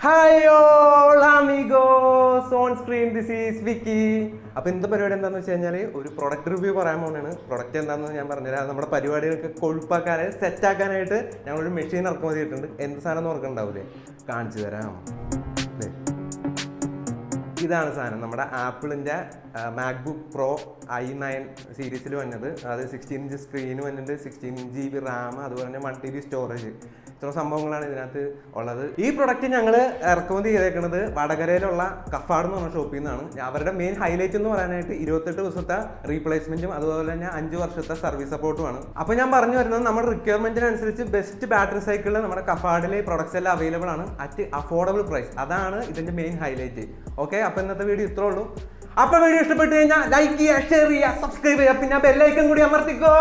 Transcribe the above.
Hi all amigos on screen this is Vicky. അപ്പോൾ ഇന്നത്തെ പരിപാടി എന്താണെന്ന് വെച്ച് കഴിഞ്ഞാൽ ഒരു പ്രൊഡക്റ്റ് റിവ്യൂ പറയാൻ പോകുന്നതാണ്. പ്രൊഡക്റ്റ് എന്താണെന്ന് ഞാൻ പറഞ്ഞുതരാം. നമ്മുടെ പരിപാടികൾക്ക് കൊഴുപ്പാക്കാനായി സെറ്റാക്കാനായിട്ട് ഞങ്ങളൊരു മെഷീൻ ഇറക്കുമതി ചെയ്തിട്ടുണ്ട്. എന്ത് സാധനം ഓർക്കുന്നുണ്ടാവില്ലേ, കാണിച്ചു തരാം. ഇതാണ് സാധനം, നമ്മുടെ ആപ്പിളിൻ്റെ മാക്ബുക്ക് പ്രോ i9 സീരീസിൽ വന്നത്. അത് 16 ഇഞ്ച് സ്ക്രീന് വന്നിട്ട് 16 GB റാം, അതുപോലെ തന്നെ 1 TB സ്റ്റോറേജ്. ഇത്ര സംഭവങ്ങളാണ് ഇതിനകത്ത് ഉള്ളത്. ഈ പ്രൊഡക്റ്റ് ഞങ്ങൾ ഇറക്കുമതി ചെയ്തേക്കുന്നത് വടകരയിലുള്ള കഫാഡ് എന്ന് പറഞ്ഞ ഷോപ്പിൽ നിന്നാണ്. അവരുടെ മെയിൻ ഹൈലൈറ്റ് എന്ന് പറയാനായിട്ട് 28 ദിവസത്തെ റീപ്ലേസ്മെന്റും അതുപോലെ തന്നെ 5 വർഷത്തെ സർവീസ് സപ്പോർട്ടുമാണ്. അപ്പോൾ ഞാൻ പറഞ്ഞു വരുന്നത് നമ്മുടെ റിക്വയർമെന്റിനനുസരിച്ച് ബെസ്റ്റ് ബാറ്ററി സൈക്കിളിൽ നമ്മുടെ കഫാഡിലെ പ്രൊഡക്ട്സ് എല്ലാം അവൈലബിൾ ആണ് അറ്റ് അഫോർഡബിൾ പ്രൈസ്. അതാണ് ഇതിന്റെ മെയിൻ ഹൈലൈറ്റ്. ഓക്കെ, അപ്പോൾ ഇന്നത്തെ വീഡിയോ ഇത്രേ ഉള്ളൂ. അപ്പോൾ വീഡിയോ ഇഷ്ടപ്പെട്ട് കഴിഞ്ഞാൽ ലൈക്ക് ചെയ്യുക, ഷെയർ ചെയ്യുക, സബ്സ്ക്രൈബ് ചെയ്യുക, പിന്നെ ബെല്ലൈക്കൺ കൂടി അമർത്തിക്കോ.